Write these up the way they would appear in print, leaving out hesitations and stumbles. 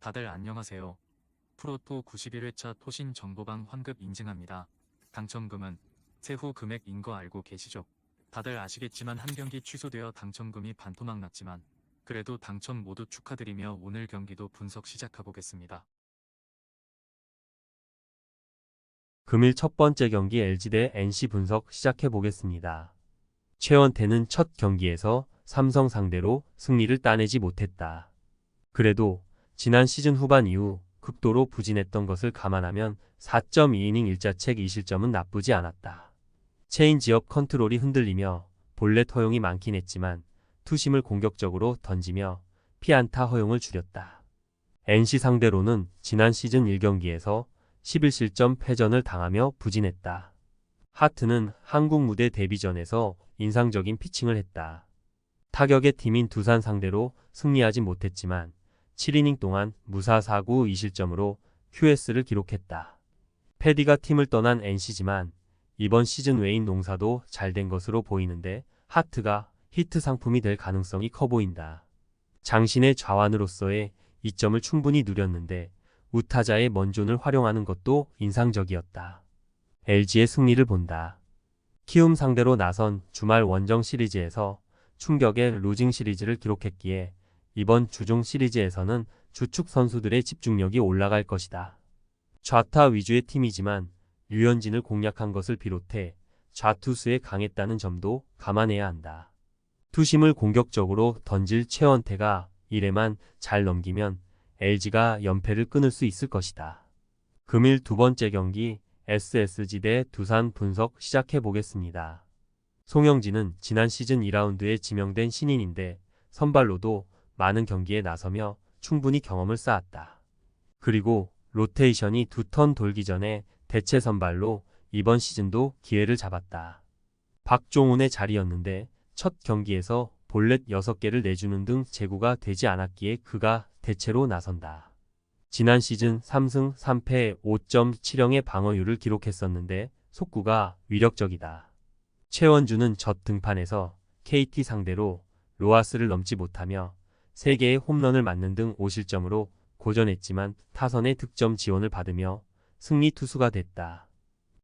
다들 안녕하세요. 프로토 91회차 토신 정보방 환급 인증합니다. 당첨금은 세후 금액인 거 알고 계시죠? 다들 아시겠지만 한 경기 취소되어 당첨금이 반토막 났지만 그래도 당첨 모두 축하드리며 오늘 경기도 분석 시작해보겠습니다. 금일 첫 번째 경기 LG 대 NC 분석 시작해보겠습니다. 최원태는 첫 경기에서 삼성 상대로 승리를 따내지 못했다. 그래도 지난 시즌 후반 이후 극도로 부진했던 것을 감안하면 4.2이닝 1자책 2실점은 나쁘지 않았다. 체인지업 컨트롤이 흔들리며 볼넷 허용이 많긴 했지만 투심을 공격적으로 던지며 피안타 허용을 줄였다. NC 상대로는 지난 시즌 1경기에서 11실점 패전을 당하며 부진했다. 하트는 한국 무대 데뷔전에서 인상적인 피칭을 했다. 타격의 팀인 두산 상대로 승리하지 못했지만 7이닝 동안 무사 4구 2실점으로 QS를 기록했다. 패디가 팀을 떠난 NC지만 이번 시즌 외인 농사도 잘 된 것으로 보이는데 하트가 히트 상품이 될 가능성이 커 보인다. 장신의 좌완으로서의 이점을 충분히 누렸는데 우타자의 먼존을 활용하는 것도 인상적이었다. LG의 승리를 본다. 키움 상대로 나선 주말 원정 시리즈에서 충격의 루징 시리즈를 기록했기에 이번 주중 시리즈에서는 주축 선수들의 집중력이 올라갈 것이다. 좌타 위주의 팀이지만 류현진을 공략한 것을 비롯해 좌투수에 강했다는 점도 감안해야 한다. 투심을 공격적으로 던질 최원태가 1회만 잘 넘기면 LG가 연패를 끊을 수 있을 것이다. 금일 두 번째 경기 SSG 대 두산 분석 시작해보겠습니다. 송영진은 지난 시즌 2라운드에 지명된 신인인데 선발로도 많은 경기에 나서며 충분히 경험을 쌓았다. 그리고 로테이션이 두 턴 돌기 전에 대체 선발로 이번 시즌도 기회를 잡았다. 박종훈의 자리였는데 첫 경기에서 볼넷 6개를 내주는 등 제구가 되지 않았기에 그가 대체로 나선다. 지난 시즌 3승 3패 5.70의 방어율을 기록했었는데 속구가 위력적이다. 최원주는 첫 등판에서 KT 상대로 로하스를 넘지 못하며 3개의 홈런을 맞는 등 5실점으로 고전했지만 타선의 득점 지원을 받으며 승리 투수가 됐다.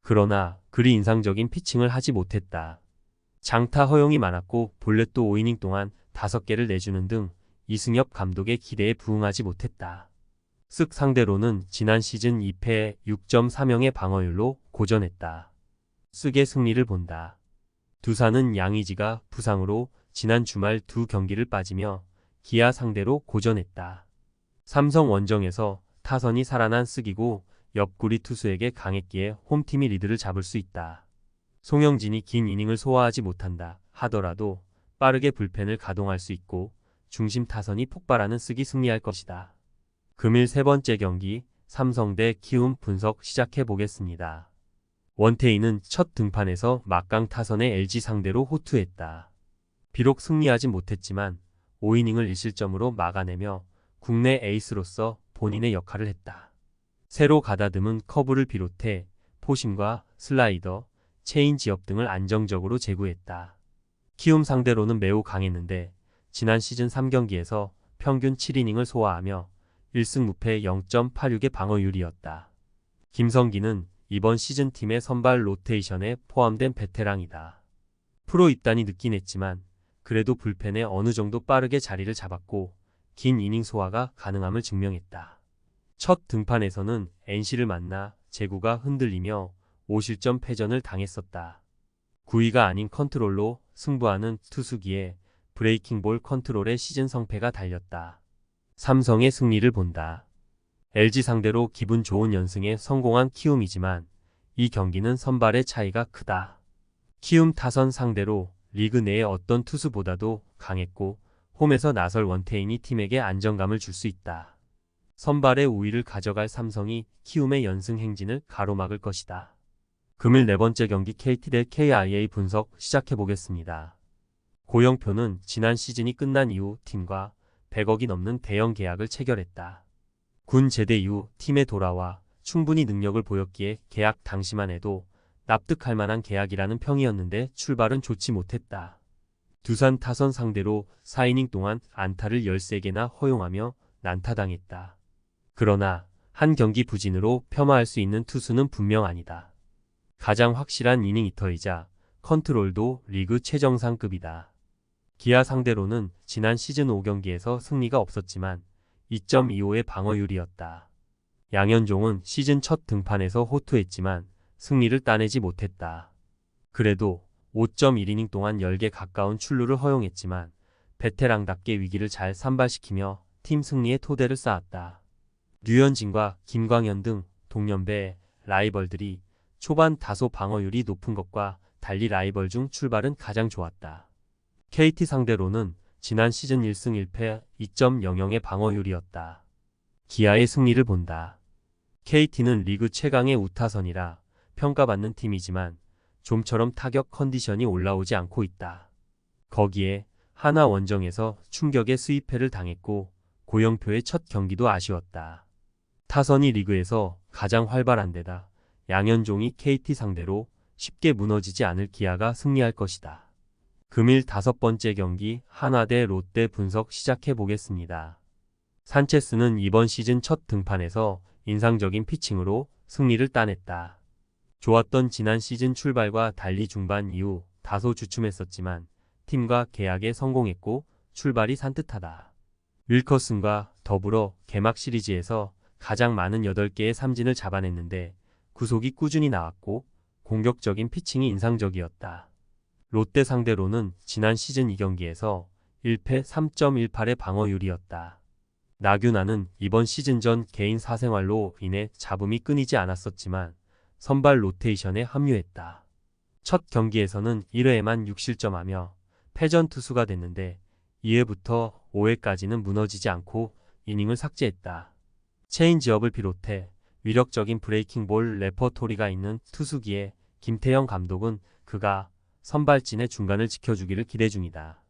그러나 그리 인상적인 피칭을 하지 못했다. 장타 허용이 많았고 볼넷도 5이닝 동안 5개를 내주는 등 이승엽 감독의 기대에 부응하지 못했다. 쓱 상대로는 지난 시즌 2패 6.30의 방어율로 고전했다. 쓱의 승리를 본다. 두산은 양의지가 부상으로 지난 주말 두 경기를 빠지며 기아 상대로 고전했다. 삼성 원정에서 타선이 살아난 쓱이고 옆구리 투수에게 강했기에 홈팀이 리드를 잡을 수 있다. 송영진이 긴 이닝을 소화하지 못한다 하더라도 빠르게 불펜을 가동할 수 있고 중심 타선이 폭발하는 쓱이 승리할 것이다. 금일 세 번째 경기 삼성 대 키움 분석 시작해보겠습니다. 원태인은 첫 등판에서 막강 타선의 LG 상대로 호투했다. 비록 승리하지 못했지만 5이닝을 1실점으로 막아내며 국내 에이스로서 본인의 역할을 했다. 새로 가다듬은 커브를 비롯해 포심과 슬라이더, 체인지업 등을 안정적으로 제구했다. 키움 상대로는 매우 강했는데 지난 시즌 3경기에서 평균 7이닝을 소화하며 1승 무패 0.86의 방어율이었다. 김성기는 이번 시즌 팀의 선발 로테이션에 포함된 베테랑이다. 프로 입단이 늦긴 했지만 그래도 불펜에 어느 정도 빠르게 자리를 잡았고 긴 이닝 소화가 가능함을 증명했다. 첫 등판에서는 NC를 만나 제구가 흔들리며 5실점 패전을 당했었다. 구위가 아닌 컨트롤로 승부하는 투수기에 브레이킹 볼 컨트롤에 시즌 성패가 달렸다. 삼성의 승리를 본다. LG 상대로 기분 좋은 연승에 성공한 키움이지만 이 경기는 선발의 차이가 크다. 키움 타선 상대로 리그 내의 어떤 투수보다도 강했고 홈에서 나설 원태인이 팀에게 안정감을 줄 수 있다. 선발의 우위를 가져갈 삼성이 키움의 연승 행진을 가로막을 것이다. 금일 네 번째 경기 KT 대 KIA 분석 시작해보겠습니다. 고영표는 지난 시즌이 끝난 이후 팀과 100억이 넘는 대형 계약을 체결했다. 군 제대 이후 팀에 돌아와 충분히 능력을 보였기에 계약 당시만 해도 납득할 만한 계약이라는 평이었는데 출발은 좋지 못했다. 두산 타선 상대로 4이닝 동안 안타를 13개나 허용하며 난타당했다. 그러나 한 경기 부진으로 폄하할 수 있는 투수는 분명 아니다. 가장 확실한 이닝 히터이자 컨트롤도 리그 최정상급이다. 기아 상대로는 지난 시즌 5경기에서 승리가 없었지만 2.25의 방어율이었다. 양현종은 시즌 첫 등판에서 호투했지만 승리를 따내지 못했다. 그래도 5.1이닝 동안 10개 가까운 출루를 허용했지만 베테랑답게 위기를 잘 산발시키며 팀 승리의 토대를 쌓았다. 류현진과 김광현 등 동년배 라이벌들이 초반 다소 방어율이 높은 것과 달리 라이벌 중 출발은 가장 좋았다. KT 상대로는 지난 시즌 1승 1패 2.00의 방어율이었다. 기아의 승리를 본다. KT는 리그 최강의 우타선이라 평가받는 팀이지만 좀처럼 타격 컨디션이 올라오지 않고 있다. 거기에 하나 원정에서 충격의 수입패를 당했고 고영표의 첫 경기도 아쉬웠다. 타선이 리그에서 가장 활발한 데다 양현종이 KT 상대로 쉽게 무너지지 않을 기아가 승리할 것이다. 금일 5번째 경기 한화 대 롯데 분석 시작해 보겠습니다. 산체스는 이번 시즌 첫 등판에서 인상적인 피칭으로 승리를 따냈다. 좋았던 지난 시즌 출발과 달리 중반 이후 다소 주춤했었지만 팀과 계약에 성공했고 출발이 산뜻하다. 윌커슨과 더불어 개막 시리즈에서 가장 많은 8개의 삼진을 잡아냈는데 구속이 꾸준히 나왔고 공격적인 피칭이 인상적이었다. 롯데 상대로는 지난 시즌 2경기에서 1패 3.18의 방어율이었다. 나균아는 이번 시즌 전 개인 사생활로 인해 잡음이 끊이지 않았었지만 선발 로테이션에 합류했다. 첫 경기에서는 1회에만 6실점하며 패전 투수가 됐는데 2회부터 5회까지는 무너지지 않고 이닝을 삭제했다. 체인지업을 비롯해 위력적인 브레이킹볼 레퍼토리가 있는 투수기에 김태형 감독은 그가 선발진의 중간을 지켜주기를 기대 중이다.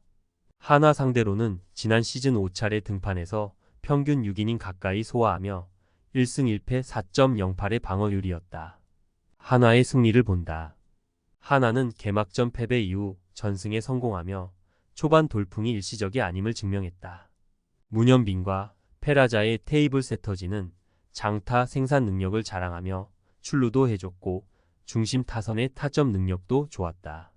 한화 상대로는 지난 시즌 5차례 등판에서 평균 6이닝 가까이 소화하며 1승 1패 4.08의 방어율이었다. 한화의 승리를 본다. 한화는 개막전 패배 이후 전승에 성공하며 초반 돌풍이 일시적이 아님을 증명했다. 문현빈과 페라자의 테이블 세터지는 장타 생산 능력을 자랑하며 출루도 해줬고 중심 타선의 타점 능력도 좋았다.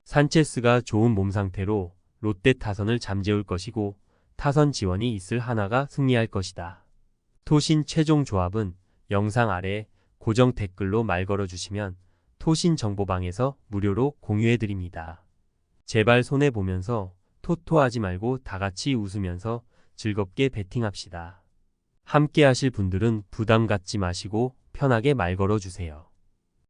산체스가 좋은 몸 상태로 롯데 타선을 잠재울 것이고 타선 지원이 있을 한화가 승리할 것이다. 토신 최종 조합은 영상 아래 고정 댓글로 말 걸어주시면 토신 정보방에서 무료로 공유해드립니다. 제발 손해보면서 토토하지 말고 다같이 웃으면서 즐겁게 베팅합시다. 함께 하실 분들은 부담 갖지 마시고 편하게 말 걸어주세요.